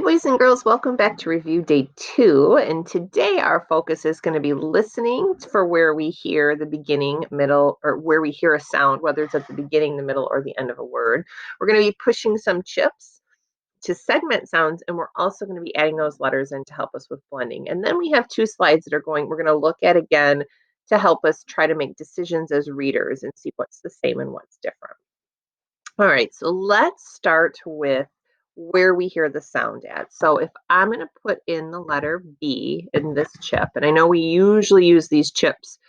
boys and girls, welcome back to review day 2. And today our focus is going to be listening for where we hear the beginning, middle, or where we hear a sound, whether it's at the beginning, the middle, or the end of a word. We're going to be pushing some chips to segment sounds, and we're also going to be adding those letters in to help us with blending. And then we have 2 slides that we're going to look at again to help us try to make decisions as readers and see what's the same and what's different. All right, so let's start with where we hear the sound at. So if I'm going to put in the letter B in this chip, and I know we usually use these chips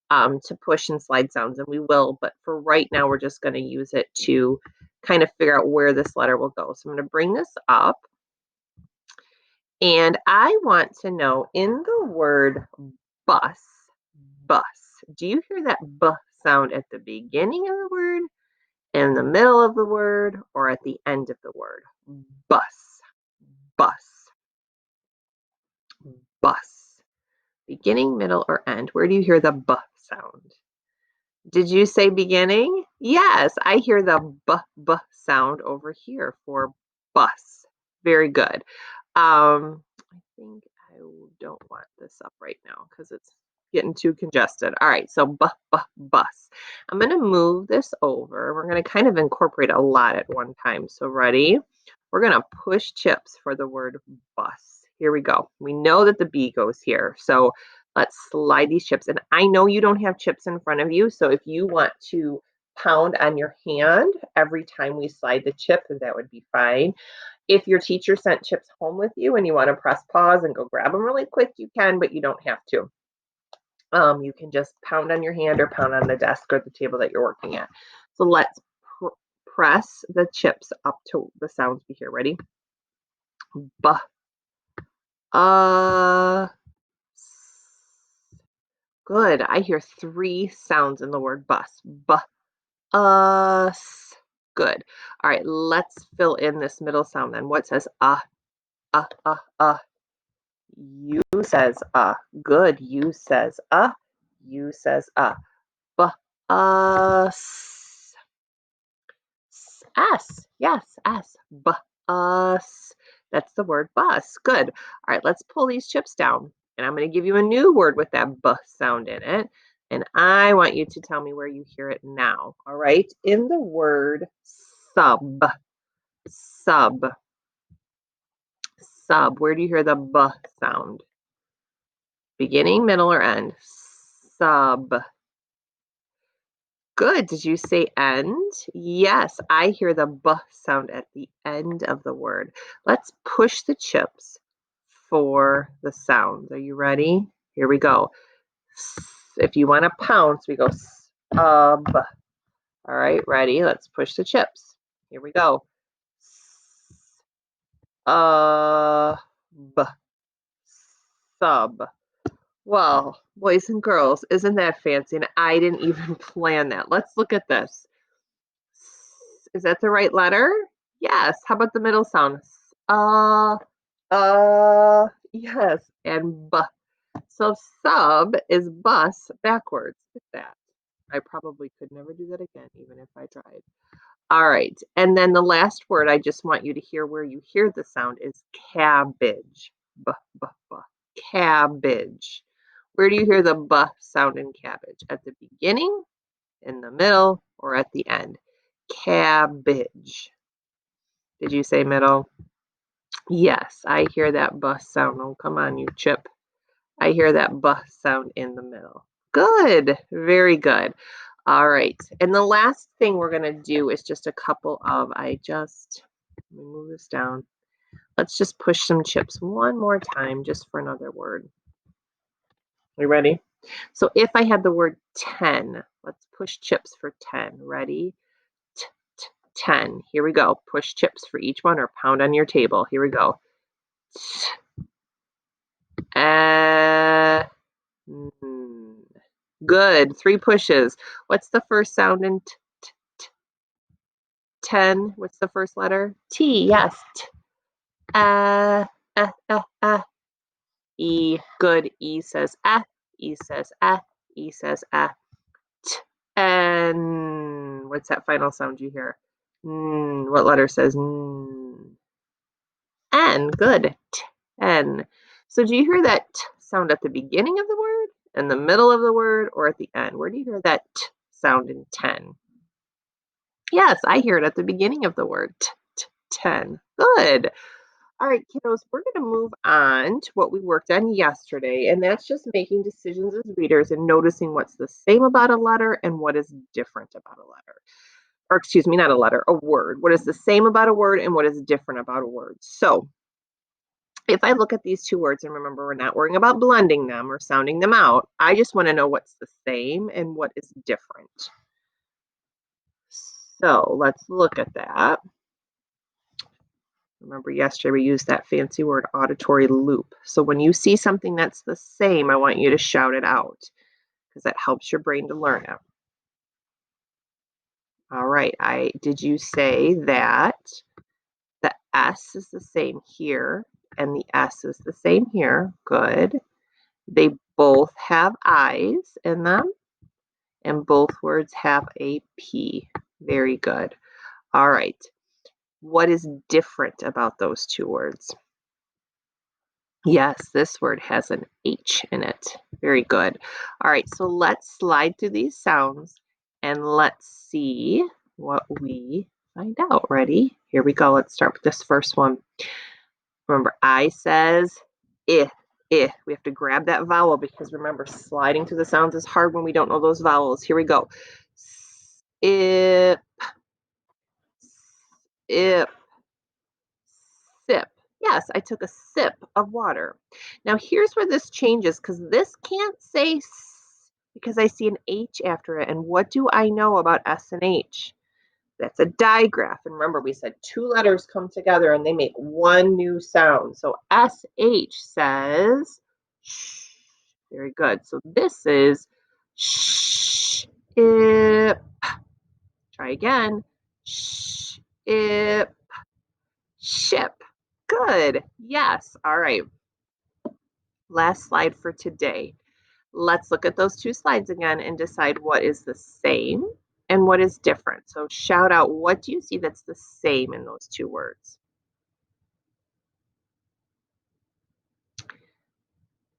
to push and slide sounds, and we will, but for right now, we're just going to use it to kind of figure out where this letter will go. So I'm going to bring this up, and I want to know in the word bus, bus, do you hear that B sound at the beginning of the word, in the middle of the word, or at the end of the word? Bus, bus, bus. Beginning, middle, or end? Where do you hear the B sound? Did you say beginning? Yes, I hear the B sound over here for bus. Very good. I think I don't want this up right now because it's getting too congested. All right, so bus. I'm going to move this over. We're going to kind of incorporate a lot at one time. So ready? We're going to push chips for the word bus. Here we go. We know that the B goes here. So let's slide these chips. And I know you don't have chips in front of you. So if you want to pound on your hand every time we slide the chip, that would be fine. If your teacher sent chips home with you and you want to press pause and go grab them really quick, you can, but you don't have to. You can just pound on your hand or pound on the desk or the table that you're working at. So let's press the chips up to the sounds we hear. Ready? B. Good. I hear 3 sounds in the word bus. B. Good. All right, let's fill in this middle sound then. What says You says Good. You says You says Bus. S. Yes, S. Bus. That's the word bus. Good. All right, let's pull these chips down. And I'm going to give you a new word with that B sound in it. And I want you to tell me where you hear it now. All right. In the word sub. Sub. Sub. Where do you hear the B sound? Beginning, middle, or end? Sub. Good. Did you say end? Yes, I hear the B sound at the end of the word. Let's push the chips for the sounds. Are you ready? Here we go. If you want to pounce, we go sub. All right, ready? Let's push the chips. Here we go. B. Sub. Well, boys and girls, isn't that fancy? And I didn't even plan that. Let's look at this. Is that the right letter? Yes. How about the middle sound? Yes. And B. So sub is bus backwards. Look at that. I probably could never do that again, even if I tried. All right. And then the last word I just want you to hear where you hear the sound is cabbage. B, b, b. Cabbage. Where do you hear the B sound in cabbage? At the beginning, in the middle, or at the end? Cabbage. Did you say middle? Yes, I hear that B sound. Oh, come on, you chip. I hear that B sound in the middle. Good. Very good. All right. And the last thing we're going to do is just a couple of, let me move this down. Let's just push some chips one more time just for another word. You ready? So if I had the word 10, let's push chips for 10. Ready? 10. Here we go. Push chips for each one or pound on your table. Here we go. Good. 3 pushes. What's the first sound in 10? What's the first letter? T. Yes. E. Good. E says E says E says T. And what's that final sound you hear? What letter says N? 10. Good. 10. So do you hear that T sound at the beginning of the word, in the middle of the word, or at the end? Where do you hear that T sound in 10? Yes, I hear it at the beginning of the word. T, t, 10. Good. All right, kiddos, we're going to move on to what we worked on yesterday, and that's just making decisions as readers and noticing what's the same about a letter and what is different about a letter. Or excuse me, not a letter, a word. What is the same about a word and what is different about a word? So if I look at these two words, and remember, we're not worrying about blending them or sounding them out, I just want to know what's the same and what is different. So let's look at that. Remember yesterday we used that fancy word auditory loop. So when you see something that's the same, I want you to shout it out because that helps your brain to learn it. All right, did you say that the S is the same here and the S is the same here? Good. They both have I's in them and both words have a P. Very good. All right. What is different about those two words? Yes, this word has an H in it. Very good. All right, so let's slide through these sounds and let's see what we find out. Ready? Here we go. Let's start with this first one. Remember, I says I. We have to grab that vowel because remember, sliding through the sounds is hard when we don't know those vowels. Here we go. Sip, ip, sip. Yes, I took a sip of water. Now here's where this changes because this can't say S because I see an H after it. And what do I know about S and H? That's a digraph. And remember, we said two letters come together and they make one new sound. So SH says shh. Very good. So this is shh, ip. Try again. Shh, ip, ship. Good. Yes. All right. Last slide for today. Let's look at those two slides again and decide what is the same and what is different. So shout out, what do you see that's the same in those two words?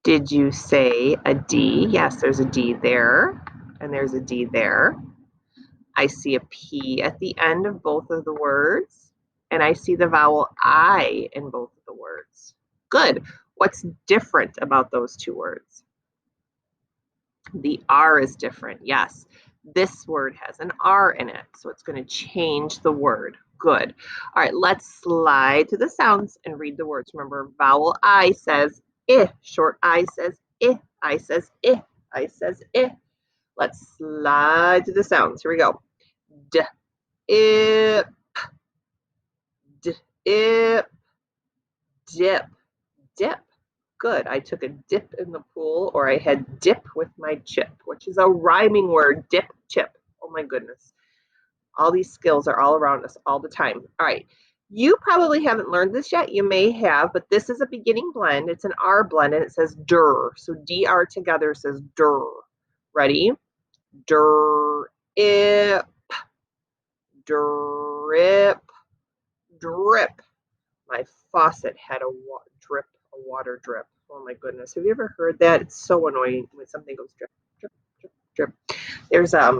Did you say a D? Yes, there's a D there, and there's a D there. I see a P at the end of both of the words, and I see the vowel I in both of the words. Good. What's different about those two words? The R is different. Yes, this word has an R in it, so it's going to change the word. Good. All right, let's slide to the sounds and read the words. Remember, vowel I says I, short I says I says I says I. Let's slide to the sounds. Here we go. D, ip, d, ip, dip, dip. Good. I took a dip in the pool, or I had dip with my chip, which is a rhyming word. Dip, chip. Oh my goodness. All these skills are all around us all the time. All right. You probably haven't learned this yet. You may have, but this is a beginning blend. It's an R blend and it says dir. So DR together says dir. Ready? Dir, ip, drip, drip. My faucet had a water drip. Oh my goodness. Have you ever heard that? It's so annoying when something goes drip, drip, drip, drip. There's I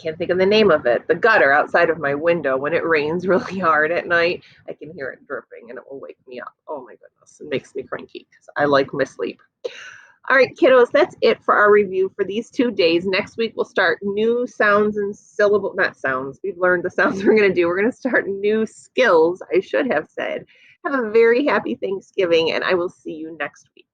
can't think of the name of it. The gutter outside of my window. When it rains really hard at night, I can hear it dripping and it will wake me up. Oh my goodness. It makes me cranky because I like my sleep. All right, kiddos, that's it for our review for these 2 days. Next week, we'll start new sounds and syllable, not sounds. We've learned the sounds we're going to do. We're going to start new skills, I should have said. Have a very happy Thanksgiving, and I will see you next week.